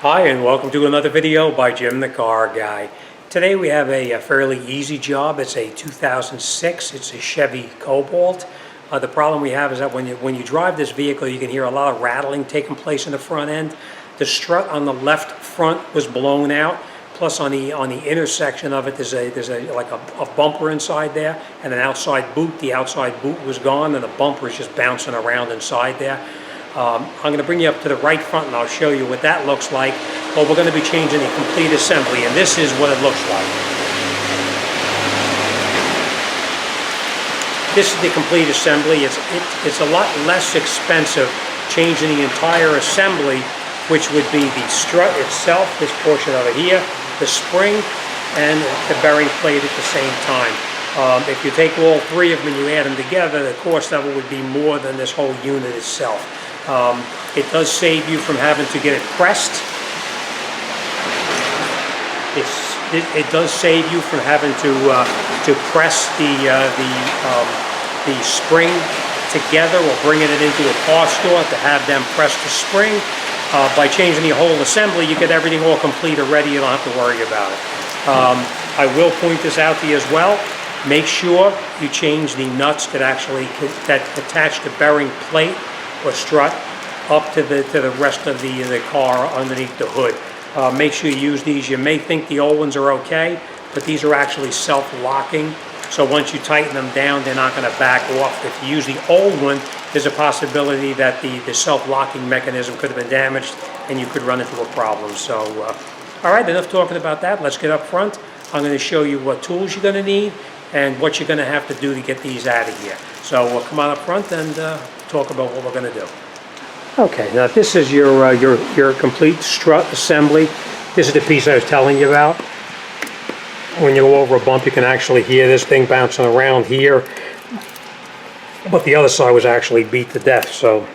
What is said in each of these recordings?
Hi, and welcome to another video by Jim the Car Guy. Today we have a fairly easy job. It's a 2006. It's a Chevy Cobalt. The problem we have is that when you drive this vehicle, you can hear a lot of rattling taking place in the front end. The strut on the left front was blown out. Plus on the intersection of it, there's a bumper inside there and an outside boot. The outside boot was gone, and the bumper is just bouncing around inside there. I'm going to bring you up to the right front and I'll show you what that looks like. But we're going to be changing the complete assembly, and this is what it looks like. This is the complete assembly. It's a lot less expensive changing the entire assembly, which would be the strut itself, this portion of it here, the spring, and the bearing plate at the same time. If you take all three of them and you add them together, the cost level would be more than this whole unit itself. It does save you from having to get it pressed. It does save you from having to press the spring together or bringing it into a car store to have them press the spring. By changing the whole assembly, you get everything all complete already. You don't have to worry about it. I will point this out to you as well. Make sure you change the nuts that attach the bearing plate or strut up to the rest of the car underneath the hood. Make sure you use these. You may think the old ones are okay, but these are actually self-locking. So once you tighten them down, they're not going to back off. If you use the old one, there's a possibility that the self-locking mechanism could have been damaged and you could run into a problem. So, all right, enough talking about that. Let's get up front. I'm going to show you what tools you're going to need and what you're going to have to do to get these out of here. So we'll come on up front and talk about what we're going to do. Okay, now this is your complete strut assembly. This is the piece I was telling you about. When you go over a bump, you can actually hear this thing bouncing around here. But the other side was actually beat to death, so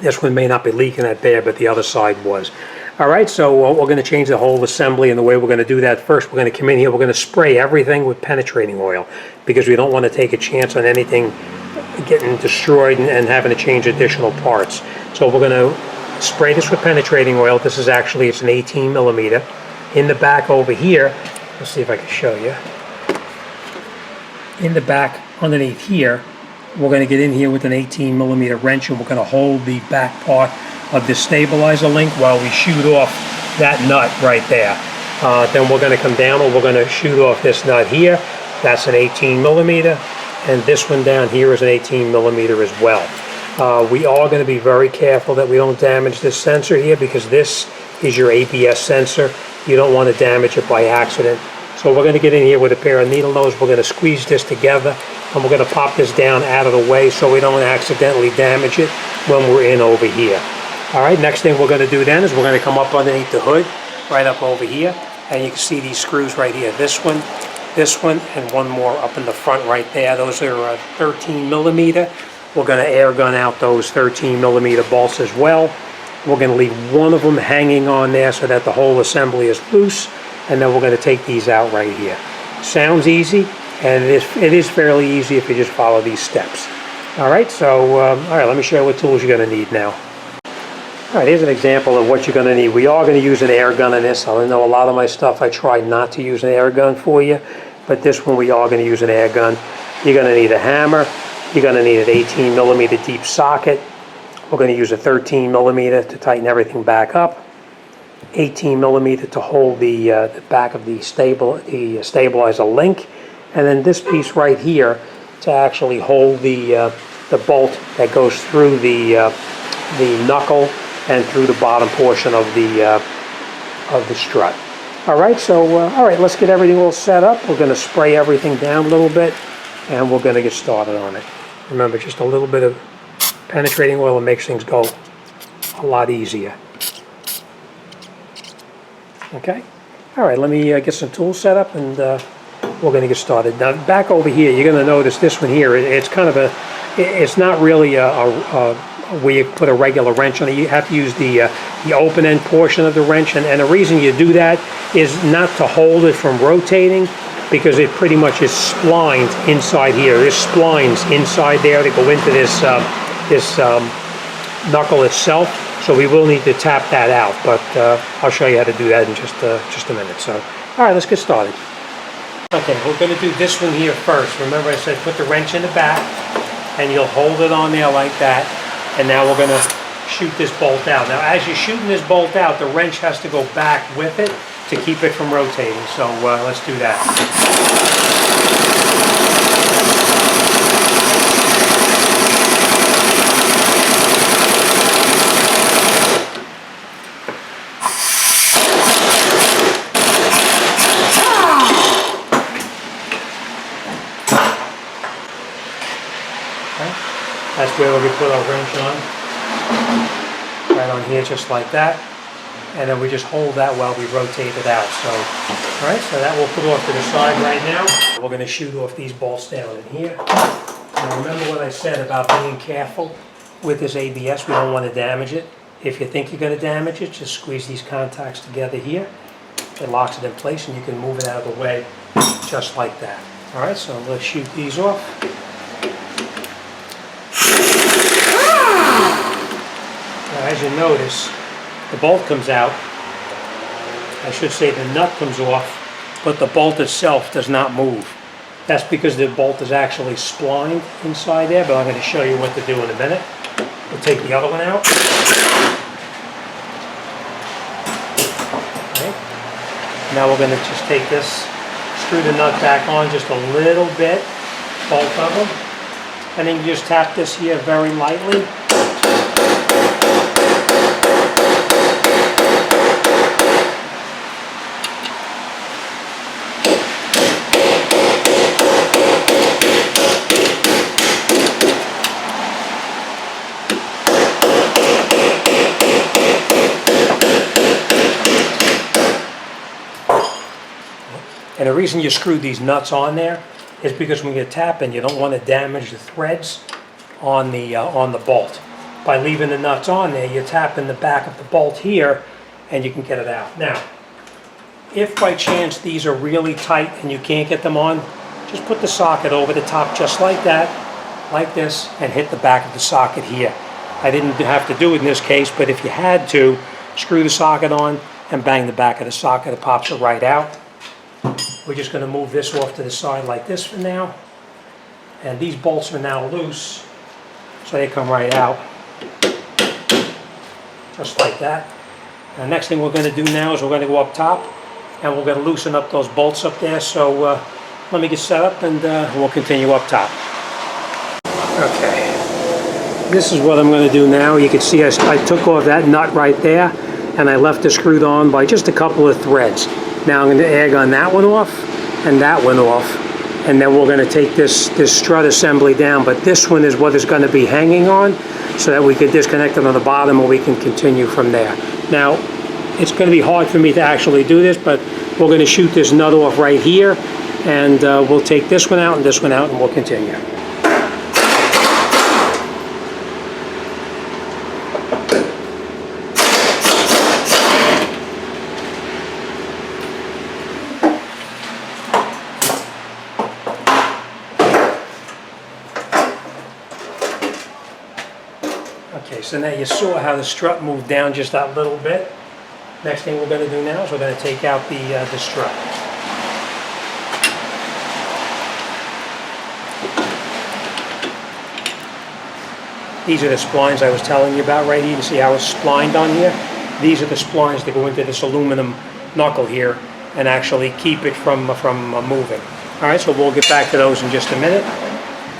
this one may not be leaking that bad, but the other side was. All right, so we're going to change the whole assembly, and the way we're going to do that, first we're going to come in here, we're going to spray everything with penetrating oil because we don't want to take a chance on anything getting destroyed and having to change additional parts. So we're going to spray this with penetrating oil. This is actually, it's an 18 millimeter. In the back over here, let's see if I can show you. In the back underneath here, we're going to get in here with an 18 millimeter wrench, and we're going to hold the back part of the stabilizer link while we shoot off that nut right there. Then we're going to come down and we're going to shoot off this nut here. That's an 18 millimeter, and this one down here is an 18 millimeter as well. We are going to be very careful that we don't damage this sensor here because this is your ABS sensor. You don't want to damage it by accident. So we're going to get in here with a pair of needle nose. We're going to squeeze this together, and we're going to pop this down out of the way so we don't accidentally damage it when we're in over here. All right, next thing we're going to do then is we're going to come up underneath the hood, right up over here, and you can see these screws right here. This one, and one more up in the front right there. Those are 13 millimeter. We're going to air gun out those 13 millimeter bolts as well. We're going to leave one of them hanging on there so that the whole assembly is loose, and then we're going to take these out right here. Sounds easy, and it is fairly easy if you just follow these steps. All right, so all right, let me show you what tools you're going to need now. All right, here's an example of what you're going to need. We are going to use an air gun in this. I know a lot of my stuff I try not to use an air gun for you, but this one we are going to use an air gun. You're going to need a hammer. You're going to need an 18 millimeter deep socket. We're going to use a 13 millimeter to tighten everything back up. 18 millimeter to hold the back of the stabilizer link, and then this piece right here to actually hold the bolt that goes through the knuckle and through the bottom portion of the strut. All right, so all right, let's get everything all set up. We're going to spray everything down a little bit, and we're going to get started on it. Remember, just a little bit of penetrating oil makes things go a lot easier. Okay, all right, let me get some tools set up, and we're going to get started. Now, back over here, you're going to notice this one here, it's kind of it's not really where you put a regular wrench on it. You have to use the open end portion of the wrench, and the reason you do that is not to hold it from rotating, because it pretty much is splined inside here. There's splines inside there that go into this knuckle itself. So we will need to tap that out, but I'll show you how to do that in just a minute. So, all right, let's get started. Okay, we're going to do this one here first. Remember I said put the wrench in the back, and you'll hold it on there like that. And now we're going to shoot this bolt out. Now, as you're shooting this bolt out, the wrench has to go back with it to keep it from rotating. So let's do that. That's where we put our wrench on, right on here, just like that. And then we just hold that while we rotate it out. So, all right, so that we'll put off to the side right now. We're going to shoot off these bolts down in here. Now remember what I said about being careful with this ABS. We don't want to damage it. If you think you're going to damage it, just squeeze these contacts together here. It locks it in place and you can move it out of the way just like that. All right, so let's shoot these off. Now, as you notice, the bolt comes out. I should say the nut comes off, but the bolt itself does not move. That's because the bolt is actually splined inside there, but I'm going to show you what to do in a minute. We'll take the other one out. Okay. Now we're going to just take this, screw the nut back on just a little bit, both of them, and then you just tap this here very lightly. And the reason you screw these nuts on there is because when you're tapping, you don't want to damage the threads on the bolt. By leaving the nuts on there, you're tapping the back of the bolt here, and you can get it out. Now, if by chance these are really tight and you can't get them on, just put the socket over the top just like that, like this, and hit the back of the socket here. I didn't have to do it in this case, but if you had to, screw the socket on and bang the back of the socket, it pops it right out. We're just going to move this off to the side like this for now. And these bolts are now loose, so they come right out. Just like that. The next thing we're going to do now is we're going to go up top, and we're going to loosen up those bolts up there. So let me get set up, and we'll continue up top. Okay. This is what I'm going to do now. You can see I took off that nut right there, and I left it screwed on by just a couple of threads. Now I'm going to egg on that one off and that one off, and then we're going to take this strut assembly down, but this one is what is going to be hanging on so that we can disconnect it on the bottom and we can continue from there. Now it's going to be hard for me to actually do this, but we're going to shoot this nut off right here, and we'll take this one out and this one out, and we'll continue. Okay, so now you saw how the strut moved down just that little bit. Next thing we're going to do now is we're going to take out the strut. These are the splines I was telling you about right here. You can see how it's splined on here. These are the splines that go into this aluminum knuckle here and actually keep it from moving. All right, so we'll get back to those in just a minute.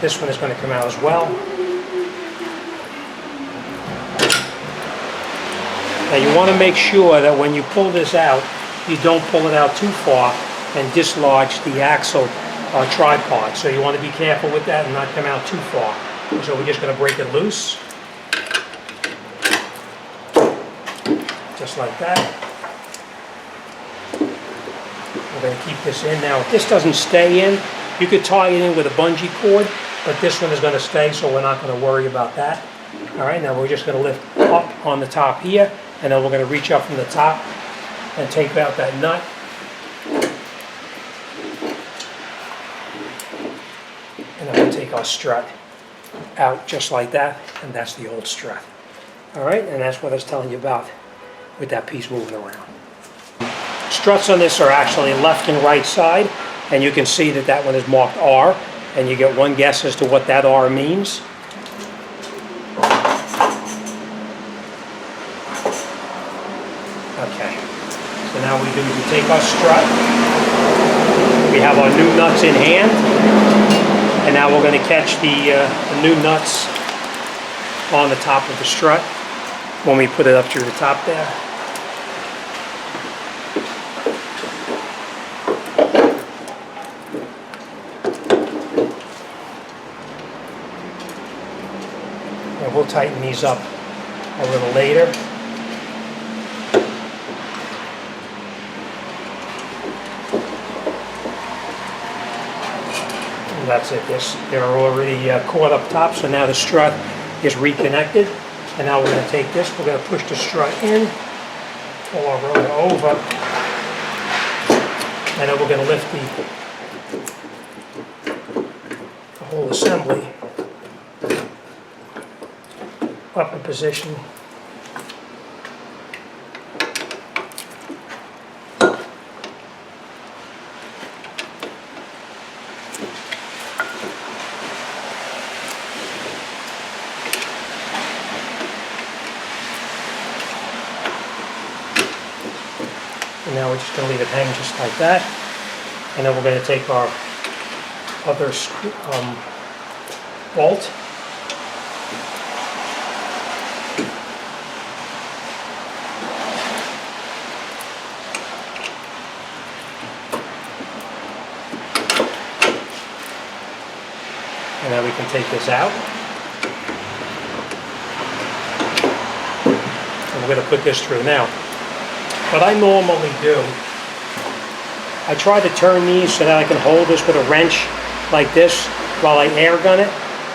This one is going to come out as well. Now you want to make sure that when you pull this out, you don't pull it out too far and dislodge the axle tripod. So you want to be careful with that and not come out too far. So we're just going to break it loose. Just like that. We're going to keep this in. Now if this doesn't stay in, you could tie it in with a bungee cord, but this one is going to stay, so we're not going to worry about that. All right, now we're just going to lift up on the top here, and then we're going to reach up from the top and take out that nut. And then we'll take our strut out just like that, and that's the old strut. All right, and that's what I was telling you about with that piece moving around. Struts on this are actually left and right side, and you can see that that one is marked R, and you get one guess as to what that R means. Okay, so now we take our strut, we have our new nuts in hand, and now we're going to catch the new nuts on the top of the strut when we put it up through the top there. And we'll tighten these up a little later. And that's it. They're already caught up top, so now the strut is reconnected. And now we're going to take this, we're going to push the strut in, pull our rotor over, and then we're going to lift the whole assembly up in position. And now we're just going to leave it hang just like that. And then we're going to take our other bolt. And then we can take this out. And we're going to put this through now. What I normally do, I try to turn these so that I can hold this with a wrench like this while I air gun it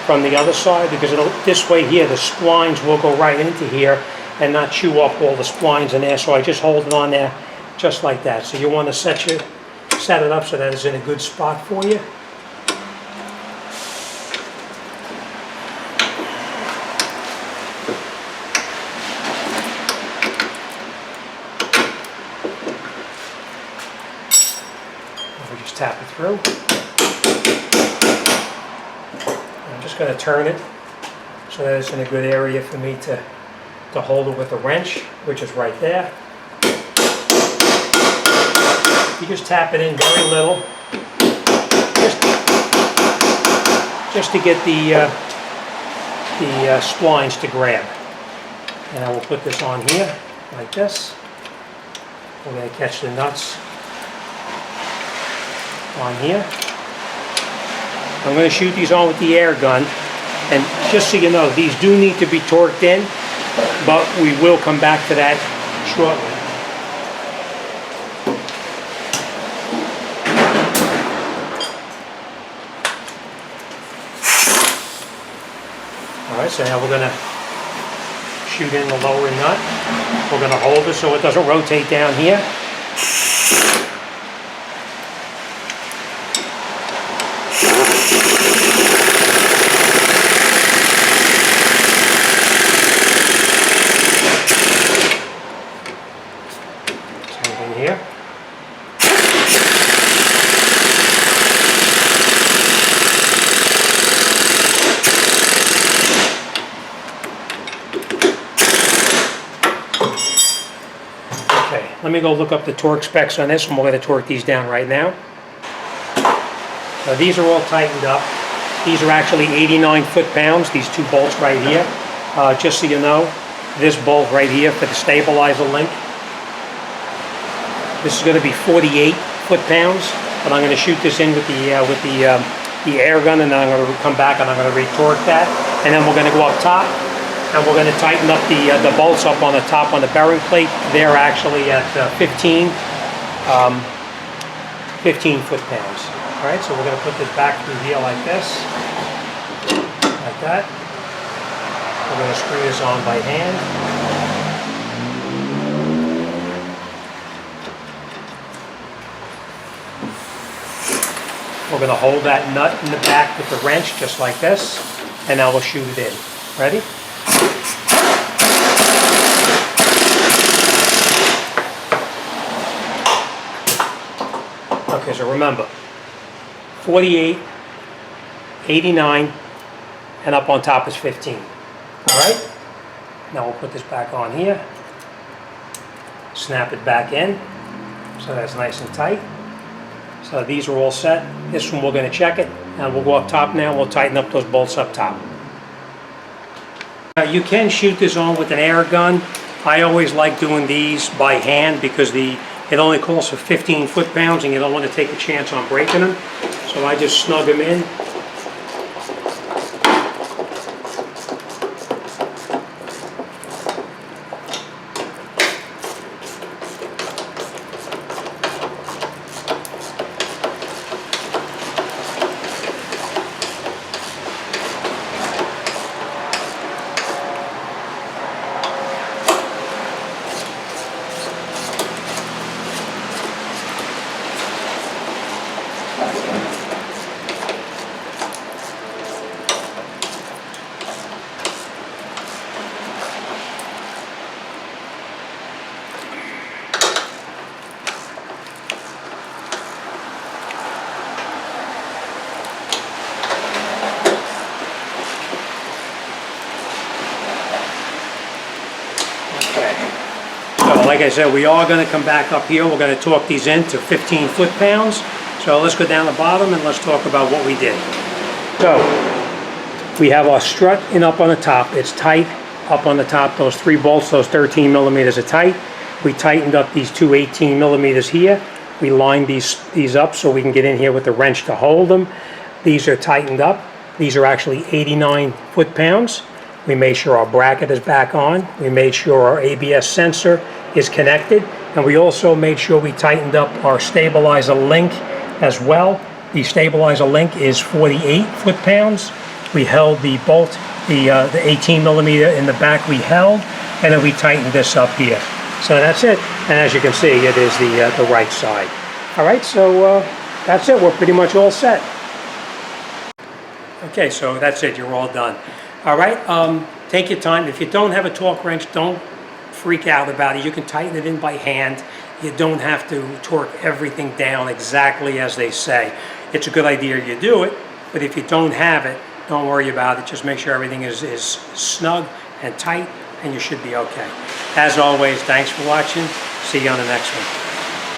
from the other side, because this way here the splines will go right into here and not chew up all the splines in there. So I just hold it on there just like that. So you want to set it up so that it's in a good spot for you. Just tap it through. I'm just going to turn it so that it's in a good area for me to hold it with a wrench, which is right there. You just tap it in very little, just to get the splines to grab. And I will put this on here like this. We're going to catch the nuts on here. I'm going to shoot these on with the air gun, and just so you know, these do need to be torqued in, but we will come back to that shortly. Alright, so now we're going to shoot in the lower nut. We're going to hold it so it doesn't rotate down here. Here. Okay, let me go look up the torque specs on this, and we're going to torque these down right now. Now these are all tightened up. These are actually 89 foot-pounds, these two bolts right here. Just so you know, this bolt right here for the stabilizer link, this is going to be 48 foot-pounds, but I'm going to shoot this in with the air gun, and then I'm going to come back and I'm going to retorque that, and then we're going to go up top, and we're going to tighten up the bolts up on the top on the bearing plate. They're actually at 15 foot-pounds. All right, so we're going to put this back through here like this, like that. We're going to screw this on by hand. We're going to hold that nut in the back with the wrench just like this, and now we'll shoot it in. Ready? Okay, so remember, 48, 89, and up on top is 15. All right? Now we'll put this back on here. Snap it back in, so that's nice and tight. So these are all set. This one we're going to check it, and we'll go up top now. We'll tighten up those bolts up top. You can shoot this on with an air gun. I always like doing these by hand because it only calls for 15 foot-pounds and you don't want to take a chance on breaking them. So I just snug them in. Like I said, we are going to come back up here. We're going to torque these into 15 foot-pounds. So let's go down the bottom and let's talk about what we did. So we have our strut in up on the top. It's tight up on the top. Those 3 bolts, those 13 millimeters are tight. We tightened up these 2 18 millimeters here. We lined these up so we can get in here with the wrench to hold them. These are tightened up. These are actually 89 foot-pounds. We made sure our bracket is back on. We made sure our ABS sensor is connected. And we also made sure we tightened up our stabilizer link as well. The stabilizer link is 48 foot-pounds. We held the bolt, the 18 millimeter in the back we held, and then we tightened this up here. So that's it. And as you can see, it is the right side. All right, so that's it. We're pretty much all set. Okay, so that's it. You're all done. All right, take your time. If you don't have a torque wrench, don't freak out about it. You can tighten it in by hand. You don't have to torque everything down exactly as they say. It's a good idea you do it, but if you don't have it, don't worry about it. Just make sure everything is snug and tight, and you should be okay. As always, thanks for watching. See you on the next one.